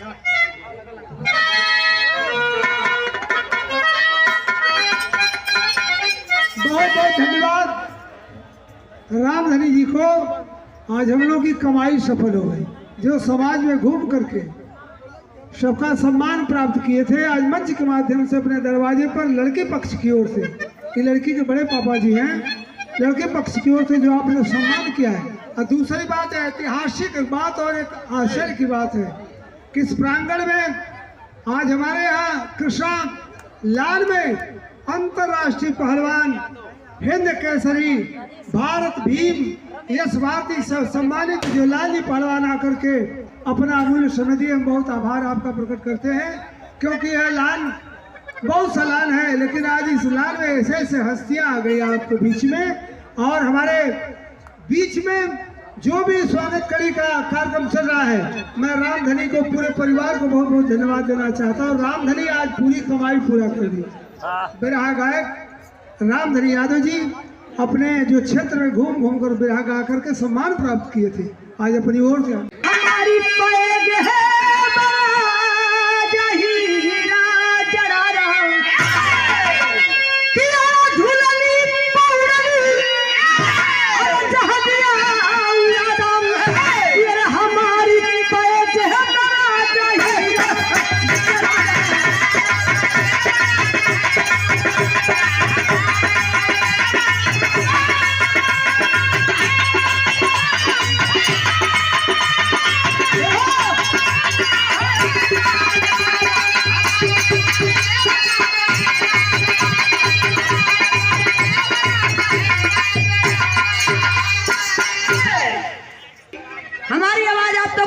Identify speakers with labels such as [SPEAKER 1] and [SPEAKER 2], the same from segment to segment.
[SPEAKER 1] बहुत बहुत धन्यवाद रामधनी जी को। आज हम लोग की कमाई सफल हो गई, जो समाज में घूम करके सबका सम्मान प्राप्त किए थे। आज मंच के माध्यम से अपने दरवाजे पर लड़के पक्ष की ओर से, ये लड़की के बड़े पापा जी हैं, लड़के पक्ष की ओर से जो आपने सम्मान किया है। और दूसरी बात है, ऐतिहासिक बात और एक आश्चर्य की बात है कि इस प्रांगण में आज हमारे यहाँ कृष्णा लाल में अंतर्राष्ट्रीय पहलवान, हिंद केसरी, भारत भीम, यश भारती सम्मानित जो लाली पहलवान आकर के अपना अमूल्य समय दिए। हम बहुत आभार आपका प्रकट करते हैं, क्योंकि यह लाल बहुत सा लाल है, लेकिन आज इस लाल में ऐसे ऐसे हस्तियां आ गई आपके बीच में। और हमारे बीच में जो भी स्वागत कड़ी का कार्यक्रम चल रहा है, मैं रामधनी को, पूरे परिवार को बहुत बहुत धन्यवाद देना चाहता हूँ। रामधनी आज पूरी कमाई पूरा कर दी। बिरहा गायक रामधनी यादव जी अपने जो क्षेत्र में घूम घूम कर बिरहा गा करके सम्मान प्राप्त किए थे, आज अपनी ओर से हमारी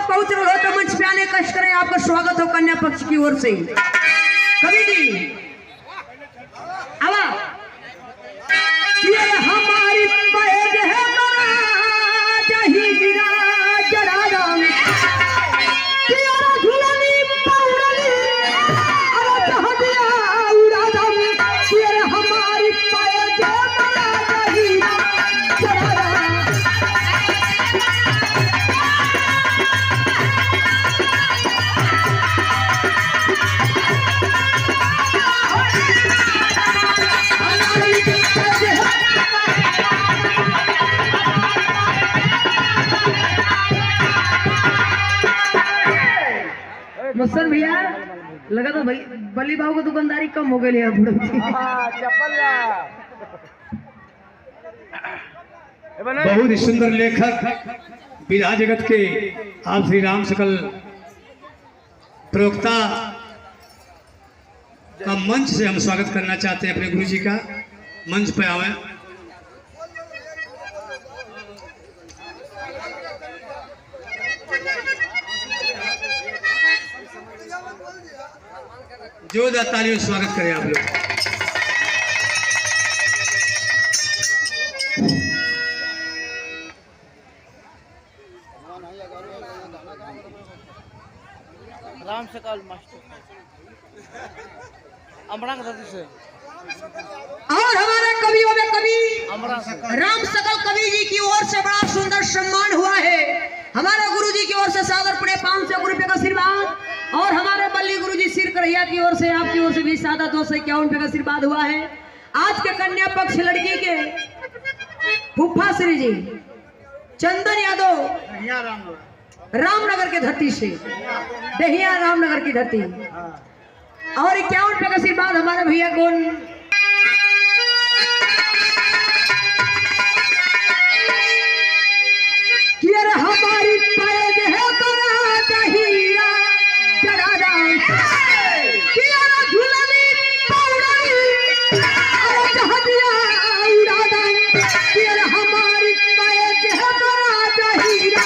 [SPEAKER 2] पहुंच रहे हो तो मंच पे आने कष्ट करें। आपका स्वागत हो कन्या पक्ष की ओर से। कवि जी आवा, ये हमारी पैद है मस्सन भैया, लगा तो भाई बल्ली बाबू को दुकानदारी कम हो गई है।
[SPEAKER 3] बहुत ही सुंदर लेखक विधा जगत के आप श्री राम सकल प्रवक्ता का मंच से हम स्वागत करना चाहते हैं। अपने गुरु जी का मंच पे आवे। जोरदार तालियों से स्वागत करें आप लोग।
[SPEAKER 4] राम सकल मास्टर अमरांग से
[SPEAKER 2] और हमारे कवियों में कवि राम सकल कवि जी की ओर से बड़ा सुंदर सम्मान हुआ है। हमारे गुरु जी की ओर से सादर पड़े 500 रुपए का आशीर्वाद, और हमारे बल्ली गुरु जी सिर करैया की ओर से, आपकी ओर से भी सादा 251 रुपए का आशीर्वाद हुआ है। आज के कन्या पक्ष लड़की के फूफा श्री जी चंदन यादव रामनगर के धरती से, दहिया रामनगर की धरती, और 51 रुपए का आशीर्वाद हमारे भैया को हमारी पैद है बड़ा दहिया हमारी पैद है बड़ा दहिया।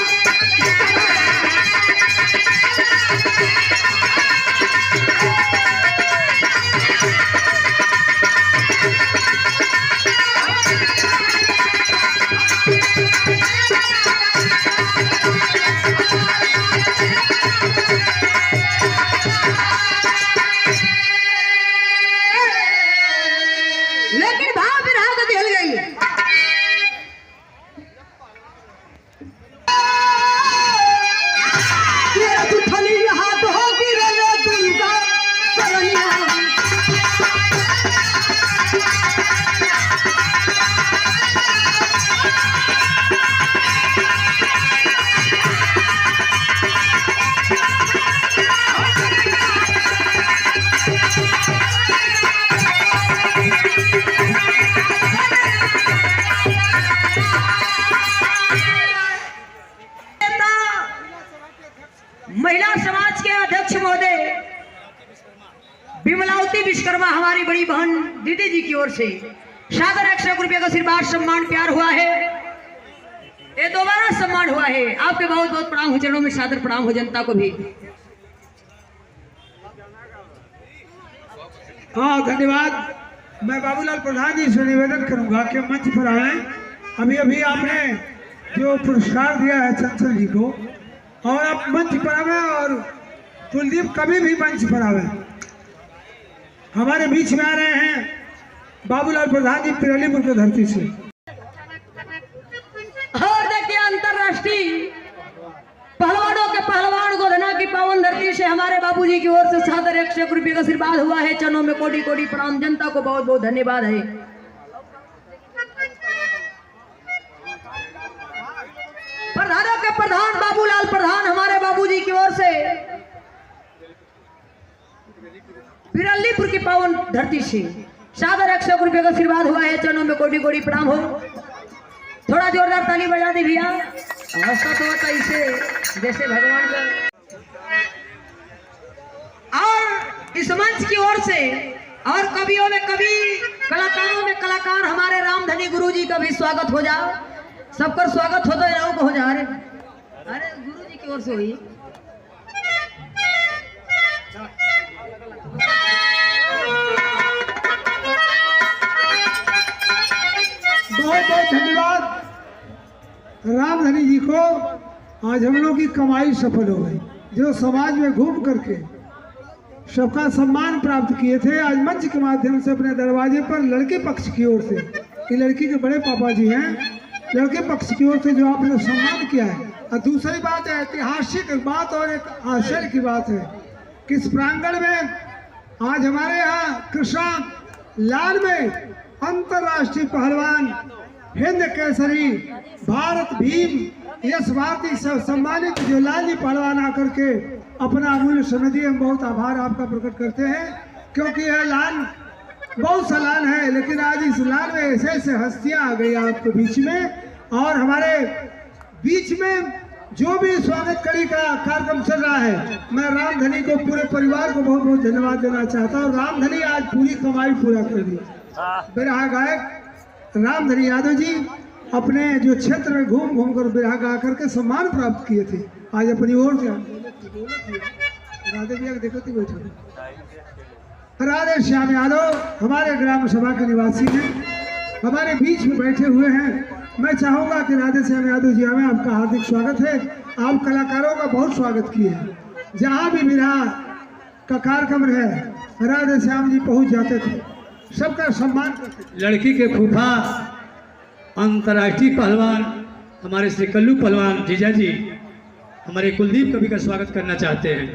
[SPEAKER 2] समाज के अध्यक्ष महोदय विमलावती विश्वकर्मा हमारी बड़ी बहन दीदी जी की ओर से सादर 100 रुपये का आशीर्वाद सम्मान प्यार हुआ है। ये दोबारा सम्मान हुआ है। आपके बहुत बहुत प्रणाम हो, चरणों में सादर प्रणाम हो जनता को भी।
[SPEAKER 1] हाँ धन्यवाद। मैं बाबूलाल प्रधान जी से निवेदन करूंगा कि मंच पर आए। अभी अभी आपने जो पुरस्कार दिया है चंचल जी को, और आप मंच पर आवे और कुलदीप कभी भी मंच पर आवे। हमारे बीच में आ रहे हैं बाबूलाल प्रधान जी पिरलीपुर की धरती से।
[SPEAKER 2] और देखिए अंतरराष्ट्रीय पहलवानों के पहलवान गोधना की पावन धरती से हमारे बाबूजी की ओर से सादर 100 रुपये का आशीर्वाद हुआ है। चरणों में कोटि कोटि प्रणाम, जनता को बहुत बहुत धन्यवाद है। प्रधानों के प्रधान बाबूलाल प्रधान हमारे बाबूजी की ओर से पिरलीपुर की पावन धरती से सादर 100 रुपये का आशीर्वाद हुआ है। चरणों में कोटि कोटि प्रणाम हो। थोड़ा जोरदार ताली बजा दी भैया। हंसा तो होता इसे जैसे भगवान का। और इस मंच की ओर से और कवियों में कवि, कलाकारों में कलाकार हमारे रामधनी गुरु जी का भी स्वागत हो जाओ। सबका स्वागत होता है को हो जा। अरे गुरु जी की ओर से हुई।
[SPEAKER 1] बहुत बहुत धन्यवाद रामधनी जी को। आज हम लोग की कमाई सफल हो गई। जो समाज में घूम करके सबका सम्मान प्राप्त किए थे, आज मंच के माध्यम से अपने दरवाजे पर लड़के पक्ष की ओर से, ये लड़की के बड़े पापा जी हैं, लड़के पक्ष की ओर से जो आपने सम्मान किया है। और दूसरी बात है, ऐतिहासिक बात और एक आश्चर्य की बात है कि इस प्रांगण में आज हमारे यहाँ कृष्णा लाल में अंतर्राष्ट्रीय पहलवान हिंद केसरी भारत भीम यश भारती से सम्मानित जो लाली पहलवान आकर के अपना अमूल्य समय दिए। हम बहुत आभार आपका प्रकट करते हैं, क्योंकि यह लाल बहुत सा लाल है, लेकिन आज इस लाल में ऐसे ऐसे हस्तियां आ गई आपके बीच में। और हमारे बीच में जो भी स्वागत कड़ी का कार्यक्रम चल रहा है, मैं रामधनी को पूरे परिवार को बहुत बहुत धन्यवाद देना चाहता हूँ। रामधनी आज पूरी कमाई पूरा कर दी। बिरहा गायक रामधनी यादव जी अपने जो क्षेत्र में घूम घूम कर बिरहा गा करके सम्मान प्राप्त किए थे। आज अपनी ओर से राधे भैया देखो थी बैठे राधे श्याम यादव हमारे ग्राम सभा के निवासी हैं, हमारे बीच में बैठे हुए हैं। मैं चाहूंगा कि राधे श्याम यादव जी हमें आपका हार्दिक स्वागत है। आप कलाकारों का बहुत स्वागत किए हैं। जहाँ भी बिरहा का कार्यक्रम रहे राधे श्याम जी पहुंच जाते थे, सबका सम्मान करते थे।
[SPEAKER 3] लड़की के फूफा अंतर्राष्ट्रीय पहलवान हमारे श्री कल्लू पहलवान जीजा जी हमारे कुलदीप कवि का स्वागत करना चाहते हैं।